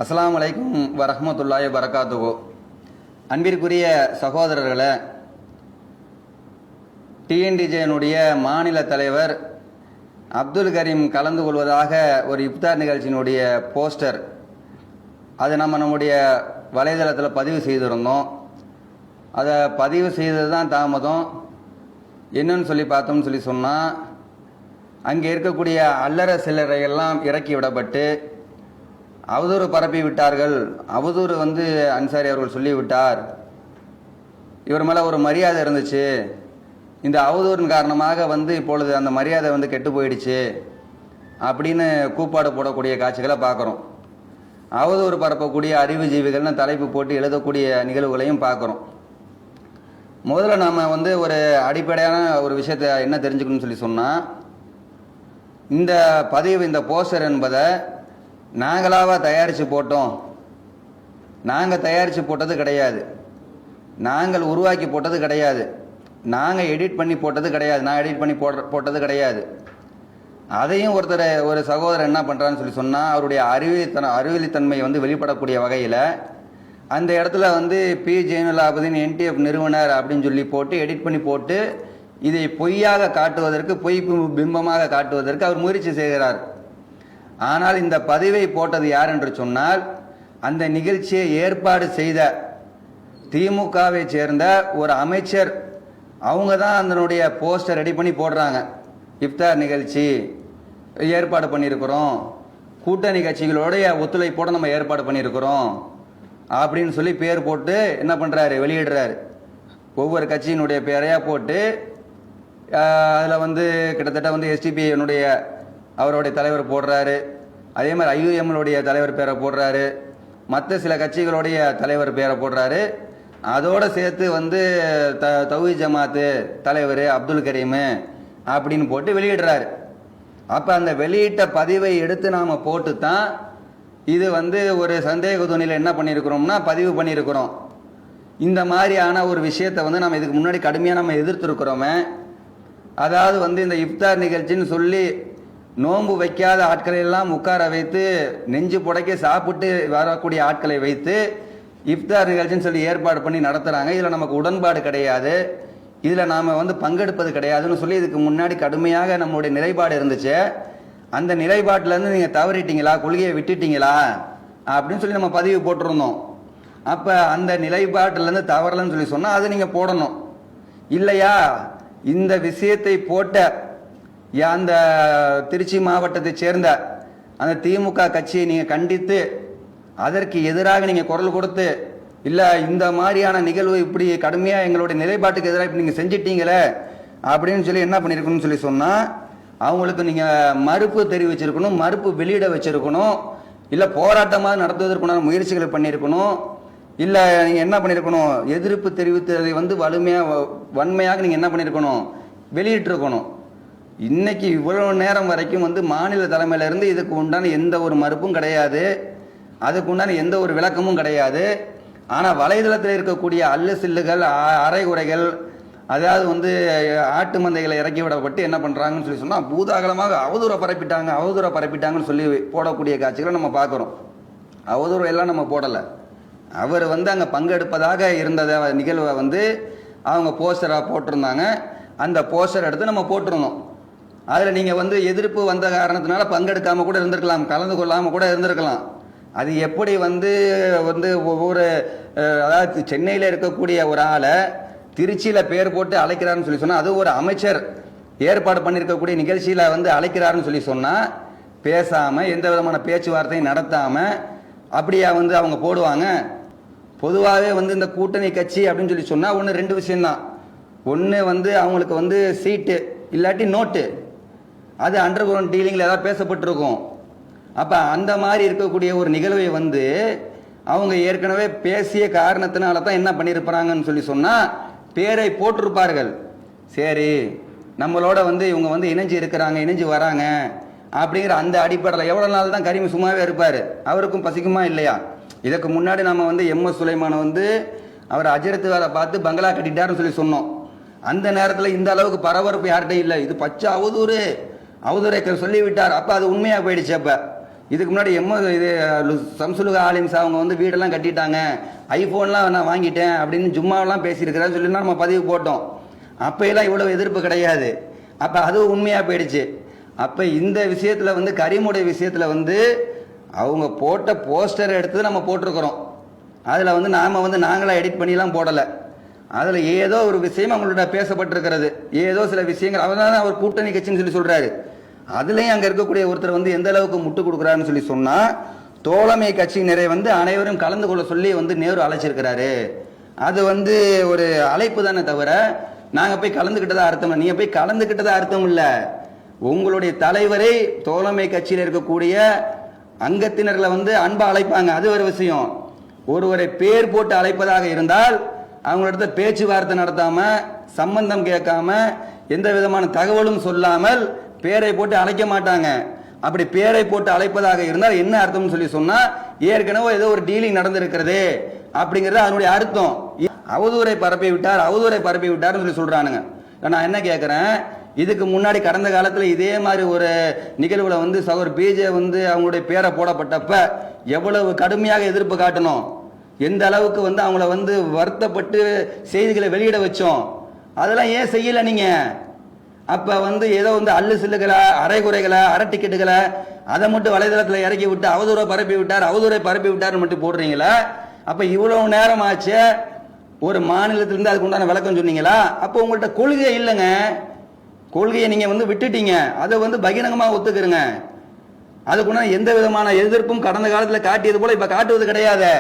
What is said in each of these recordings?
அஸ்ஸலாமு அலைக்கும் வரஹ்மத்துல்லாஹி வரகாத்துஹு. அன்பிற்குரிய சகோதரர்களே, டிஎன்டிஜேனுடைய மாநில தலைவர் அப்துல் கரீம் கலந்து கொள்வதாக ஒரு இஃப்தார் நிகழ்ச்சியினுடைய போஸ்டர் அது நம்முடைய வலைதளத்தில் பதிவு செய்திருந்தோம். அதை பதிவு செய்தது தான் தாமதம். என்னன்னு சொல்லி பார்த்தோம்னு சொன்னால், அங்கே இருக்கக்கூடிய அல்லற சில்லறையெல்லாம் இறக்கி விடப்பட்டு அவதூறு பரப்பி விட்டார்கள். அவதூறு அன்சாரி அவர்கள் சொல்லிவிட்டார், இவர் மேலே ஒரு மரியாதை இருந்துச்சு, இந்த அவதூறின் காரணமாக இப்பொழுது அந்த மரியாதை கெட்டு போயிடுச்சு அப்படின்னு கூப்பாடு போடக்கூடிய காட்சிகளை பார்க்குறோம். அவதூறு பரப்பக்கூடிய அறிவுஜீவிகள்னு தலைப்பு போட்டு எழுதக்கூடிய நிகழ்வுகளையும் பார்க்குறோம். முதல்ல நாம் ஒரு அடிப்படையான ஒரு விஷயத்தை என்ன தெரிஞ்சுக்கணும்னு சொல்லி சொன்னால், இந்த பதிவு, இந்த போஸ்டர் என்பதை நாங்களாக தயாரித்து போட்டோம், நாங்கள் தயாரித்து போட்டது கிடையாது, நாங்கள் உருவாக்கி போட்டது கிடையாது, நாங்கள் எடிட் பண்ணி போட்டது கிடையாது, நான் எடிட் பண்ணி போட்டது கிடையாது. அதையும் ஒரு சகோதரர் என்ன பண்ணுறான்னு சொல்லி சொன்னால், அவருடைய அறிவியலித்தன்மை வெளிப்படக்கூடிய வகையில் அந்த இடத்துல பி ஜெயினுல் ஆபதீன் என்டிஎஃப் நிறுவனர் அப்படின்னு சொல்லி போட்டு எடிட் பண்ணி போட்டு இதை பொய்யாக காட்டுவதற்கு, பொய் பிம்பமாக காட்டுவதற்கு அவர் முயற்சி செய்கிறார். ஆனால் இந்த பதிவை போட்டது யார் என்று சொன்னால், அந்த நிகழ்ச்சியை ஏற்பாடு செய்த திமுகவை சேர்ந்த ஒரு அமைச்சர். அவங்க தான் அதனுடைய போஸ்டர் ரெடி பண்ணி போடுறாங்க. இஃப்தார் நிகழ்ச்சி ஏற்பாடு பண்ணியிருக்கிறோம், கூட்டணி கட்சிகளோடைய ஒத்துழைப்போடு நம்ம ஏற்பாடு பண்ணியிருக்கிறோம் அப்படின்னு சொல்லி பேர் போட்டு என்ன பண்ணுறாரு, வெளியிடுறாரு. ஒவ்வொரு கட்சியினுடைய பேரையாக போட்டு அதில் கிட்டத்தட்ட எஸ்டிபிஐனுடைய அவருடைய தலைவர் போடுறாரு, அதே மாதிரி ஐயுஎம்னுடைய தலைவர் பேரை போடுறாரு, மற்ற சில கட்சிகளுடைய தலைவர் பேரை போடுறாரு. அதோடு சேர்த்து தௌஹீத் ஜமாத்து தலைவர் அப்துல் கரீம் அப்படின்னு போட்டு வெளியிடுறாரு. அப்போ அந்த வெளியிட்ட பதிவை எடுத்து நாம் போட்டு தான் இது ஒரு சந்தேக துணியில் என்ன பண்ணியிருக்கிறோம்னா பதிவு பண்ணியிருக்கிறோம். இந்த மாதிரியான ஒரு விஷயத்தை நம்ம இதுக்கு முன்னாடி கடுமையாக நம்ம எதிர்த்துருக்கிறோமே. அதாவது இந்த இஃப்தார் நிகழ்ச்சின்னு சொல்லி நோன்பு வைக்காத ஆட்களை எல்லாம் உட்கார வைத்து நெஞ்சு புடைக்க சாப்பிட்டு வரக்கூடிய ஆட்களை வைத்து இஃப்தார் நிகழ்ச்சின்னு சொல்லி ஏற்பாடு பண்ணி நடத்துகிறாங்க. இதில் நமக்கு உடன்பாடு கிடையாது, இதில் நாம் பங்கெடுப்பது கிடையாதுன்னு சொல்லி இதுக்கு முன்னாடி கடுமையாக நம்மளுடைய நிலைப்பாடு இருந்துச்சு. அந்த நிலைப்பாட்டிலேருந்து நீங்கள் தவறிட்டீங்களா, கொள்கையை விட்டுட்டீங்களா அப்படின்னு சொல்லி நம்ம பதிவு போட்டிருந்தோம். அப்போ அந்த நிலைப்பாட்டிலேருந்து தவறலன்னு சொல்லி சொன்னால் அது நீங்கள் போடணும். இல்லையா, இந்த விஷயத்தை போட்ட அந்த திருச்சி மாவட்டத்தை சேர்ந்த அந்த திமுக கட்சியை நீங்கள் கண்டித்து அதற்கு எதிராக நீங்கள் குரல் கொடுத்து, இல்லை இந்த மாதிரியான நிகழ்வு இப்படி கடுமையாக எங்களுடைய நிலைப்பாட்டுக்கு எதிராக இப்படி நீங்கள் செஞ்சிட்டீங்களே அப்படின்னு சொல்லி என்ன பண்ணியிருக்கணும்னு சொல்லி சொன்னால், அவங்களுக்கு நீங்கள் மறுப்பு தெரிவிச்சிருக்கணும், மறுப்பு வெளியிட வச்சிருக்கணும், இல்லை போராட்டமாக நடத்துவதற்குண்டான முயற்சிகளை பண்ணியிருக்கணும், இல்லை நீங்கள் என்ன பண்ணியிருக்கணும், எதிர்ப்பு தெரிவித்ததை வன்மையாக நீங்கள் என்ன பண்ணியிருக்கணும், வெளியிட்டிருக்கணும். இன்னைக்கு இவ்வளவு நேரம் வரைக்கும் மாநில தலைமையிலிருந்து இதுக்கு உண்டான எந்த ஒரு மறுப்பும் கிடையாது, அதுக்கு உண்டான எந்த ஒரு விளக்கமும் கிடையாது. ஆனால் வலைதளத்தில் இருக்கக்கூடிய அல்லு சில்லுகள், அரைகுறைகள், அதாவது ஆட்டு மந்தைகளை இறக்கி விடப்பட்டு என்ன பண்ணுறாங்கன்னு சொல்லி சொன்னால், பூதாகலமாக அவதூறை பரப்பிட்டாங்கன்னு சொல்லி போடக்கூடிய காட்சிகளை நம்ம பார்க்குறோம். அவதூறு எல்லாம் நம்ம போடலை. அவர் அங்கே பங்கெடுப்பதாக இருந்த நிகழ்வை அவங்க போஸ்டராக போட்டிருந்தாங்க. அந்த போஸ்டர் எடுத்து நம்ம போட்டிருந்தோம். அதில் நீங்கள் எதிர்ப்பு வந்த காரணத்தினால பங்கெடுக்காமல் கூட இருந்திருக்கலாம், கலந்து கொள்ளாமல் கூட இருந்திருக்கலாம். அது எப்படி ஒவ்வொரு அதாவது சென்னையில் இருக்கக்கூடிய ஒரு ஆளை திருச்சியில் பேர் போட்டு அழைக்கிறாருன்னு சொல்லி சொன்னால், அது ஒரு அமைச்சர் ஏற்பாடு பண்ணியிருக்கக்கூடிய நிகழ்ச்சியில் அழைக்கிறாருன்னு சொல்லி சொன்னால், பேசாமல் எந்த விதமான பேச்சுவார்த்தையும் நடத்தாமல் அப்படியா அவங்க போடுவாங்க? பொதுவாகவே இந்த கூட்டணி கட்சி அப்படின்னு சொல்லி சொன்னால் ஒன்று ரெண்டு விஷயம்தான். ஒன்று அவங்களுக்கு சீட்டு இல்லாட்டி நோட்டு, அது அண்டர் கிரவுண்ட் டீலிங்கில் ஏதாவது பேசப்பட்டிருக்கும். அப்போ அந்த மாதிரி இருக்கக்கூடிய ஒரு நிகழ்வை அவங்க ஏற்கனவே பேசிய காரணத்தினால தான் என்ன பண்ணியிருப்பாங்கன்னு சொல்லி சொன்னால் பேரை போட்டிருப்பார்கள். சரி, நம்மளோட இவங்க இணைஞ்சு இருக்கிறாங்க, இணைஞ்சு வராங்க அப்படிங்கிற அந்த அடிப்படையில் எவ்வளோ நாள் தான் கரீம் சும்மாவே இருப்பார்? அவருக்கும் பசிக்குமா இல்லையா? இதுக்கு முன்னாடி நம்ம எம்எஸ் சுலைமான அவர் அஜரத்து வேலை பார்த்து பங்களா கட்டிட்டாருன்னு சொல்லி சொன்னோம். அந்த நேரத்தில் இந்த அளவுக்கு பரபரப்பு யார்கிட்டையும் இல்லை. இது பச்சை அவதூறை சொல்லிவிட்டார். அப்போ அது உண்மையாக போயிடுச்சு. அப்போ இதுக்கு முன்னாடி இது சம்சுலுக ஆலிம்ஸ் அவங்க வந்து வீடெல்லாம் கட்டிட்டாங்க, ஐஃபோன்லாம் நான் வாங்கிட்டேன் அப்படின்னு ஜும்மாவெல்லாம் பேசியிருக்கிறான்னு சொல்லி நம்ம பதிவு போட்டோம். அப்போயெல்லாம் இவ்வளவு எதிர்ப்பு கிடையாது. அப்போ அதுவும் உண்மையாக போயிடுச்சு. அப்போ இந்த விஷயத்தில் வந்து கரீமுடைய விஷயத்தில் வந்து அவங்க போட்ட போஸ்டர் எடுத்து நம்ம போட்டிருக்கிறோம். அதில் வந்து நாம் வந்து நாங்களாக எடிட் பண்ணிலாம் போடலை. அதில் ஏதோ ஒரு விஷயம் அவங்கள்ட்ட பேசப்பட்டிருக்கிறது, ஏதோ சில விஷயங்கள். அவர் தான் அவர் கூட்டணி கட்சின்னு சொல்லி சொல்கிறாரு. அதுலேயும் அங்கே இருக்கக்கூடிய ஒருத்தர் வந்து எந்த அளவுக்கு முட்டு கொடுக்குறாருன்னு சொல்லி சொன்னால், தோழமை கட்சியினரை வந்து அனைவரும் கலந்து கொள்ள சொல்லி வந்து நேரு அழைச்சிருக்கிறாரு. அது வந்து ஒரு அழைப்பு தானே தவிர நாங்கள் போய் கலந்துக்கிட்டதா அர்த்தம் இல்லை. நீங்கள் போய் கலந்துக்கிட்டதா அர்த்தம் இல்லை. உங்களுடைய தலைவரை தோழமை கட்சியில் இருக்கக்கூடிய அங்கத்தினர்களை வந்து அன்பா அழைப்பாங்க, அது ஒரு விஷயம். ஒருவரை பேர் போட்டு அழைப்பதாக இருந்தால் அவங்களிடத்த பேச்சுவார்த்தை நடத்தாம, சம்பந்தம் கேட்காம, எந்த விதமான தகவலும் சொல்லாமல் பேரை போட்டு அழைக்க மாட்டாங்க. அப்படி பேரை போட்டு அழைப்பதாக இருந்தால் என்ன அர்த்தம்னு சொல்லி சொன்னா, ஏற்கனவே ஏதோ ஒரு டீலிங் நடந்திருக்கிறது அப்படிங்கிறது அதனுடைய அர்த்தம். அவதூறை பரப்பி விட்டார், அவதூறை பரப்பி விட்டார்னு சொல்லி சொல்றானுங்க. நான் என்ன கேட்கிறேன், இதுக்கு முன்னாடி கடந்த காலத்தில் இதே மாதிரி ஒரு நிகழ்வுல வந்து சகோதரர் பிஜே வந்து அவங்களுடைய பேரை போடப்பட்டப்ப எவ்வளவு கடுமையாக எதிர்ப்பு காட்டணும், எந்த அளவுக்கு வந்து அவங்கள வந்து வருத்தப்பட்டு செய்திகளை வெளியிட வச்சோம். அதெல்லாம் ஏன் செய்யல நீங்க? அப்ப வந்து ஏதோ வந்து அல்லு சில்லுகளை, அரைகுறைகளை, அரை டிக்கெட்டுகளை அதை மட்டும் வலைதளத்தில் இறக்கி விட்டு அவதூறை பரப்பி விட்டார், அவதூறை பரப்பி விட்டார் மட்டும் போடுறீங்களா? அப்ப இவ்வளவு நேரம் ஆச்சு, ஒரு மாநிலத்திலிருந்து அதுக்கு உண்டான விளக்கம் சொன்னீங்களா? அப்போ உங்கள்கிட்ட கொள்கை இல்லைங்க. கொள்கையை நீங்க வந்து விட்டுட்டீங்க. அதை வந்து பகிரங்கமா ஒத்துக்கிறங்க. அதுக்குன்னா எந்த விதமான எதிர்ப்பும் கடந்த காலத்தில் காட்டியது போல இப்ப காட்டுவது கிடையாது.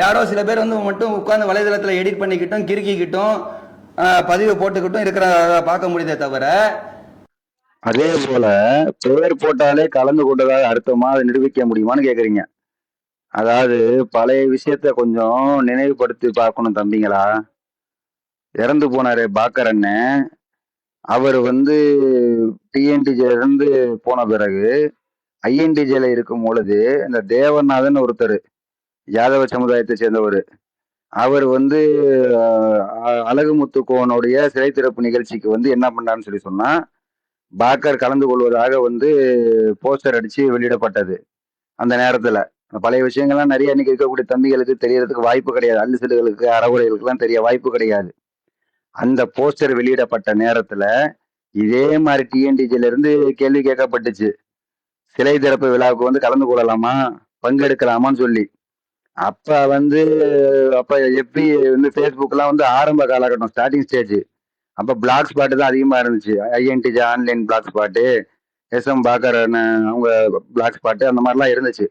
யாரோ சில பேர் வந்து மட்டும் உட்கார்ந்து வலைதளத்தில் எடிட் பண்ணிக்கிட்டும், கிறுக்கிக்கிட்டும், பதிவு போட்டுக்கிட்டும் இருக்கிற பார்க்க முடியுதே தவிர, அதே போல பெயர் போட்டாலே கலந்து கொண்டதாக அர்த்தமா அதை நிரூபிக்க முடியுமான்னு கேக்குறீங்க. அதாவது பழைய விஷயத்த கொஞ்சம் நினைவுபடுத்தி பார்க்கணும் தம்பிங்களா. இறந்து போனாரு பாக்கர் அண்ணன். அவர் வந்து டிஎன்டிஜேல இருந்து போன பிறகு ஐஎன்டிஜேல இருக்கும் பொழுது இந்த தேவநாதன் ஒருத்தர் யாதவ சமுதாயத்தை சேர்ந்தவர், அவர் வந்து அழகுமுத்துக்கோனுடைய சிலை திறப்பு நிகழ்ச்சிக்கு வந்து என்ன பண்ணாருன்னு சொல்லி சொன்னா, பாக்கர் கலந்து கொள்வதாக வந்து போஸ்டர் அடிச்சு வெளியிடப்பட்டது. அந்த நேரத்துல பழைய விஷயங்கள்லாம் நிறைய இன்னைக்கு இருக்கக்கூடிய தம்பிகளுக்கு தெரியறதுக்கு வாய்ப்பு கிடையாது. அல்லு சிலுகளுக்கு, அறவுரைகளுக்கு தெரிய வாய்ப்பு கிடையாது. அந்த போஸ்டர் வெளியிடப்பட்ட நேரத்துல இதே மாதிரி டிஎன்டிஜில இருந்து கேள்வி கேட்கப்பட்டுச்சு, சிலை திறப்பு விழாவுக்கு வந்து கலந்து கொள்ளலாமா, பங்கெடுக்கலாமான்னு சொல்லி. அப்ப வந்து எப்படி வந்து ஃபேஸ்புக்லாம் வந்து ஆரம்ப காலகட்டம், ஸ்டார்டிங் ஸ்டேஜ். அப்ப பிளாக் ஸ்பாட் தான் அதிகமா இருந்துச்சு. INDG online blogspot, SM பாக்கர் அவங்க பிளாக் ஸ்பாட்டு, அந்த மாதிரிலாம் இருந்துச்சு.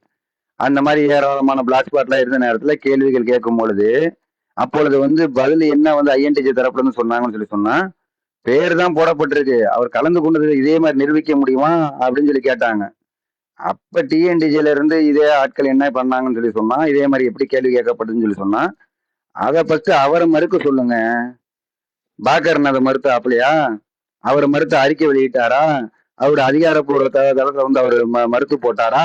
அந்த மாதிரி ஏராளமான பிளாக் ஸ்பாட்லாம் இருந்த நேரத்துல கேள்விகள் கேட்கும் பொழுது, அப்பொழுது வந்து பதில் என்ன வந்து ஐஎன்டிஜி தரப்புல இருந்து சொன்னாங்கன்னு சொல்லி சொன்னா, பேர் தான் போடப்பட்டிருக்கு, அவர் கலந்து கொண்டது இதே மாதிரி நிரூபிக்க முடியுமா அப்படின்னு சொல்லி கேட்டாங்க. அப்ப டிஎன்டிஜில இருந்து இதே ஆட்கள் என்ன பண்ணாங்கன்னு சொல்லி சொன்னா, இதே மாதிரி எப்படி கேள்வி கேட்கப்பட்டதுன்னு சொல்லி சொன்னா, அதை ஃபர்ஸ்ட் அவரை மறுக்க சொல்லுங்க. பாக்கர்னு அதை மறுத்த அப்பலையா, அவர் மறுத்து அறிக்கை வெளியிட்டாரா, அவரோட அதிகாரப்பூர்வ தளத்துல வந்து அவர் மறுத்து போட்டாரா?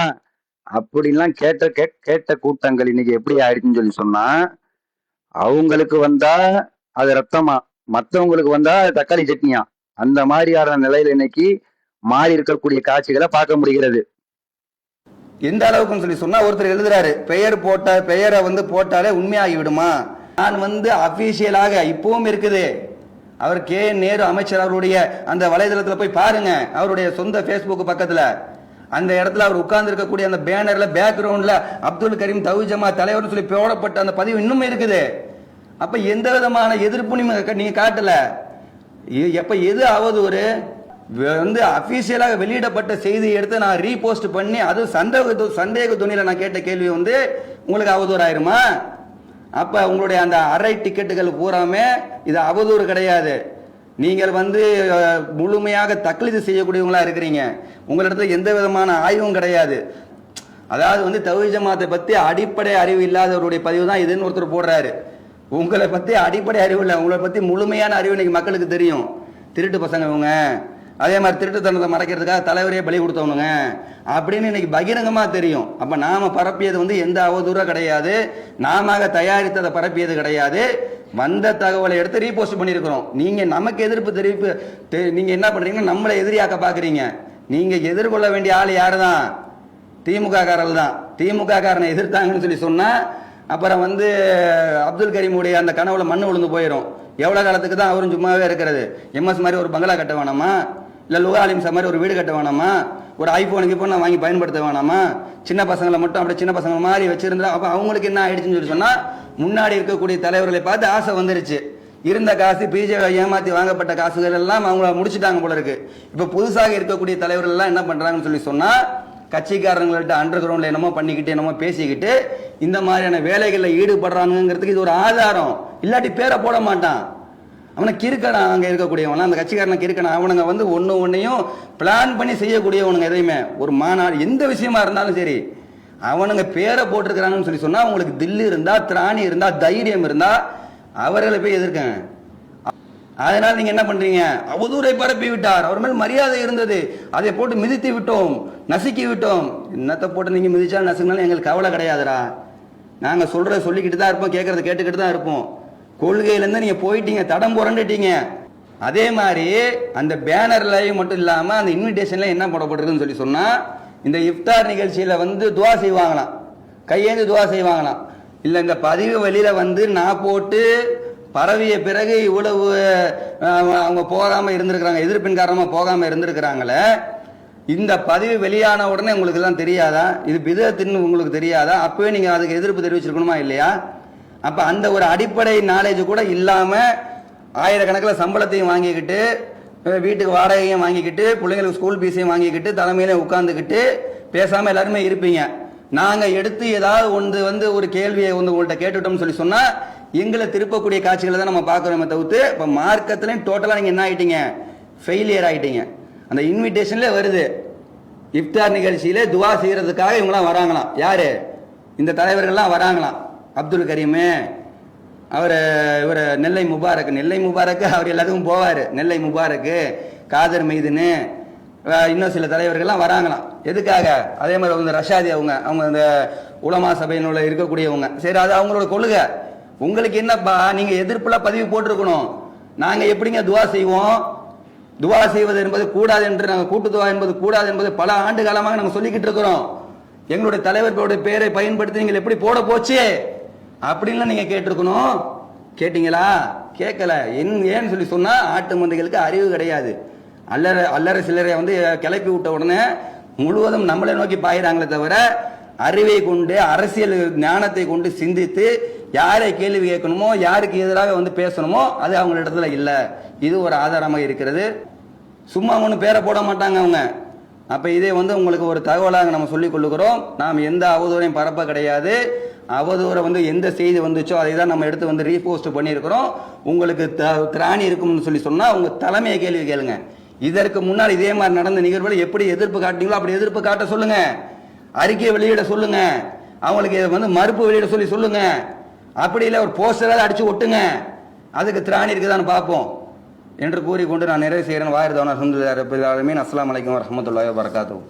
அப்படின்லாம் கேட்ட கூட்டங்கள் இன்னைக்கு எப்படி ஆயிடுச்சுன்னு சொல்லி சொன்னா, அவங்களுக்கு வந்தா அது ரத்தமா, மற்றவங்களுக்கு வந்தா தக்காளி சட்னியா, அந்த மாதிரியான நிலையில இன்னைக்கு மாறி இருக்கக்கூடிய காட்சிகளை பார்க்க முடிகிறது. எந்த அளவுக்குன்னு சொல்லி சொன்னா, ஒருத்தர் எழுதுறாரு, பெயரை வந்து போட்டாலே உண்மையாகி விடுமா? நான் வந்து அபிஷியலாக இப்பவும் இருக்குது, அவர் கே நேரு அமைச்சர் அவருடைய அந்த வலைதளத்தில் போய் பாருங்க, அவருடைய சொந்த பேஸ்புக் பக்கத்துல அந்த இடத்துல அவர் உட்கார்ந்து இருக்கக்கூடிய அந்த பேனர்ல பேக்ரவுண்ட்ல அப்துல் கரீம் தௌஹீத் ஜமாத் தலைவர்னு சொல்லி போடப்பட்ட அந்த பதிவு இன்னும் இருக்குது. அப்ப எந்த விதமான எதிர்ப்பு நீங்க காட்டல. எப்ப எது அவதூறு வந்து அபிஷியலாக வெளியிடப்பட்ட செய்தியை எடுத்து நான் ரீபோஸ்ட் பண்ணி அது சந்தேக துணியில நான் கேட்ட கேள்வி வந்து உங்களுக்கு அவதூறு ஆயிருமா? அப்ப உங்களுடைய அந்த அரை டிக்கெட்டுகள் பூராமே இது அவதூறு கிடையாது. நீங்கள் வந்து முழுமையாக தக்லீது செய்யக்கூடியவங்களா இருக்கிறீங்க. உங்களிடத்துல எந்த விதமான ஆய்வும் கிடையாது. அதாவது வந்து தௌஹீத் ஜமாத்தை பத்தி அடிப்படை அறிவு இல்லாதவருடைய பதிவு தான் இதுன்னு ஒருத்தர் போடுறாரு. உங்களை பத்தி அடிப்படை அறிவு இல்லை, உங்களை பத்தி முழுமையான அறிவு இன்னைக்கு மக்களுக்கு தெரியும். திருட்டு பசங்க இவங்க, அதே மாதிரி திருட்டுத்தனத்தை மறைக்கிறதுக்காக தலைவரையே பலி கொடுத்தவனுங்க அப்படின்னு இன்னைக்கு பகிரங்கமா தெரியும். அப்ப நாம பரப்பியது வந்து எந்த அவதூறும் கிடையாது, நாம தயாரித்ததை பரப்பியது கிடையாது. வந்த தகவலை எடுத்து ரீபோஸ்ட் பண்ணியிருக்கிறோம். நீங்க நமக்கு எதிர்ப்பு தெரிவிப்பு நீங்க என்ன பண்றீங்கன்னா நம்மளை எதிரியாக்க பாக்குறீங்க. நீங்க எதிர்கொள்ள வேண்டிய ஆள் யாருதான்? திமுக காரர்கள் தான். திமுக காரனை எதிர்த்தாங்கன்னு சொல்லி சொன்னா அப்புறம் வந்து அப்துல் கரீமுடைய அந்த கனவுல மண்ணு விழுந்து போயிடும். எவ்வளவு காலத்துக்கு தான் அவரும் சும்மாவே இருக்கிறது? எம்எஸ் மாதிரி ஒரு பங்களா கட்ட வேணாமா? இல்ல லுகா அலிம்சா மாதிரி ஒரு வீடு கட்ட வேணாமா? ஒரு ஐபோனுக்கு இப்போ வாங்கி பயன்படுத்த வேணாமா? சின்ன பசங்களை மட்டும் அப்படியே சின்ன பசங்க மாதிரி வச்சிருந்தா அப்ப அவங்களுக்கு என்ன ஆயிடுச்சுன்னு சொல்லி சொன்னா, முன்னாடி இருக்கக்கூடிய தலைவர்களை பார்த்து ஆசை வந்துருச்சு. இருந்த காசு பிஜேபி ஏமாத்தி வாங்கப்பட்ட காசுகள் எல்லாம் அவங்கள முடிச்சுட்டாங்க போல இருக்கு. இப்ப புதுசாக இருக்கக்கூடிய தலைவர்கள் எல்லாம் என்ன பண்றாங்கன்னு சொல்லி சொன்னா, கட்சிக்காரங்கள்ட்ட அண்டர் கிரவுண்ட்ல என்னமோ பண்ணிக்கிட்டு என்னமோ பேசிக்கிட்டு இந்த மாதிரியான வேலைகளில் ஈடுபடுறாங்கிறதுக்கு இது ஒரு ஆதாரம். இல்லாட்டி பேரை போட மாட்டான். அவனை கிறுக்கணும். அங்கே இருக்கக்கூடியவன் அந்த கட்சிக்காரனை கிறுக்கணும். அவனுங்க வந்து ஒன்றையும் பிளான் பண்ணி செய்யக்கூடியவனுங்க. எதையுமே ஒரு மாநாடு எந்த விஷயமா இருந்தாலும் சரி, அவனுங்க பேரை போட்டிருக்கிறாங்கன்னு சொல்லி சொன்னா அவங்களுக்கு தில்லு இருந்தா, திராணி இருந்தா, தைரியம் இருந்தா அவர்களை போய் எதிர்க்கங்க. அதனால நீங்க என்ன பண்றீங்க? அவதூறை பரப்பி விட்டார், அவர் மேல் மரியாதை இருந்தது, அதை போட்டு மிதித்து விட்டோம், நசுக்கி விட்டோம். என்னத்தை போட்டு நீங்க மிதிச்சாலும் நசுக்கினாலும் எங்களுக்கு கவலை கிடையாதுடா. நாங்க சொல்றத சொல்லிக்கிட்டு தான் இருப்போம், கேட்கறத கேட்டுக்கிட்டு தான் இருப்போம். கொள்கையிலேருந்து நீங்க போயிட்டீங்க, தடம் புரண்டுட்டீங்க. அதே மாதிரி அந்த பேனர்லையும் மட்டும் இல்லாம அந்த இன்விடேஷன்ல என்ன போடப்பட்டிருக்குன்னு சொல்லி சொன்னா, இந்த இஃப்தார் நிகழ்ச்சியில வந்து துவா செய்வாங்களாம், கையேந்து துவா செய்வாங்களாம். இல்ல இந்த பதிவு வெளியில வந்து நான் போட்டு பரவிய பிறகு இவ்வளவு அவங்க போகாம இருந்திருக்கிறாங்க, எதிர்ப்பின் காரணமா போகாம இருந்திருக்கிறாங்களே, இந்த பதிவு வெளியான உடனே உங்களுக்கு எல்லாம் தெரியாதா? இது பிதஅத்துன்னு உங்களுக்கு தெரியாதா? அப்பவே நீங்க அதுக்கு எதிர்ப்பு தெரிவிச்சிருக்கணுமா இல்லையா? அப்ப அந்த ஒரு அடிப்படை நாலேஜ் கூட இல்லாம ஆயிரக்கணக்கில் சம்பளத்தையும் வாங்கிக்கிட்டு, வீட்டுக்கு வாடகையும் வாங்கிக்கிட்டு, பிள்ளைங்களுக்கு ஸ்கூல் ஃபீஸையும் வாங்கிக்கிட்டு, தலைமையில உட்கார்ந்துக்கிட்டு பேசாம எல்லாருமே இருப்பீங்க. நாங்க எடுத்து ஏதாவது ஒன்று வந்து ஒரு கேள்வியை வந்து உங்கள்கிட்ட கேட்டுட்டோம்னு சொல்லி சொன்னா எங்களை திருப்பக்கூடிய காட்சிகளை தான் நம்ம பார்க்குறோமே தவிர்த்து, இப்போ மார்க்கத்துலையும் டோட்டலாக நீங்கள் என்ன ஆகிட்டீங்க? ஃபெயிலியர் ஆகிட்டீங்க. அந்த இன்விடேஷன்ல வருது, இஃப்தார் நிகழ்ச்சியில துவா செய்யறதுக்காக இவங்களாம் வராங்களாம். யாரு? இந்த தலைவர்கள்லாம் வராங்களாம். அப்துல் கரீமு, இவர் நெல்லை முபாரக் அவர் எல்லாத்துக்கும் போவார். நெல்லை முபாரக்கு, காதர் மெய்துன்னு இன்னும் சில தலைவர்கள்லாம் வராங்களாம். எதுக்காக? அதே மாதிரி வந்து ரஷாதி அவங்க இந்த உலமா சபையினுள்ள இருக்கக்கூடியவங்க. சரி, அது அவங்களோட கொள்கை. உங்களுக்கு என்னப்பா? நீங்க எதிர்ப்புல பதிவு போட்டிருக்கணும். நாங்க எப்படிங்க துவா செய்வோம்? துவா செய்வது என்பது கூடாது என்று, நாங்கள் கூட்டு துவா என்பது கூடாது என்பது பல ஆண்டு காலமாக நாங்கள் சொல்லிக்கிட்டு இருக்கிறோம். எங்களுடைய தலைவர்களுடைய பெயரை பயன்படுத்தி நீங்கள் எப்படி போட போச்சு அப்படின்னு நீங்க கேட்டிருக்கணும். கேட்டீங்களா? கேட்கல. ஏன்னு சொல்லி சொன்னா, ஆட்டு மந்தைகளுக்கு அறிவு கிடையாது. அல்லற சிலரை வந்து கிளப்பி விட்ட உடனே முழுவதும் நம்மளை நோக்கி பாயிறாங்களே தவிர, அறிவை கொண்டு அரசியல் ஞானத்தை கொண்டு சிந்தித்து யாரை கேள்வி கேட்கணுமோ, யாருக்கு எதிராக வந்து பேசணுமோ அது அவங்க இடத்துல இல்லை. இது ஒரு ஆதாரமாக இருக்கிறது. சும்மா ஒன்றும் பேரை போட மாட்டாங்க அவங்க. அப்ப இதே வந்து உங்களுக்கு ஒரு தகவலாக நம்ம சொல்லிக் கொள்ளுகிறோம். நாம் எந்த அவதூறையும் பரப்ப கிடையாது. அவதூறை வந்து எந்த செய்தி வந்துச்சோ அதை தான் நம்ம எடுத்து வந்து ரீபோஸ்ட் பண்ணியிருக்கிறோம். உங்களுக்கு திராணி இருக்கும்னு சொல்லி சொன்னா உங்க தலைமையை கேள்வி கேளுங்க. இதற்கு முன்னால் இதே மாதிரி நடந்த நிகழ்வுகளை எப்படி எதிர்ப்பு காட்டினீங்களோ அப்படி எதிர்ப்பு காட்ட சொல்லுங்க. அறிக்கையை வெளியிட சொல்லுங்க. அவங்களுக்கு வந்து மறுப்பு வெளியிட சொல்லி சொல்லுங்க. அப்படி இல்லை ஒரு போஸ்டராக அடிச்சு ஒட்டுங்க. அதுக்கு திராணி இருக்குதான்னு பார்ப்போம் என்று கூறிக்கொண்டு நான் நிறைவு செய்கிறேன். வாயிரதவனா அல்ஹம்துலில்லாஹி ரப்பில் ஆலமீன். அஸ்ஸலாமு அலைக்கும் வரஹ்மத்துல்லாஹி வபரகாத்துஹு.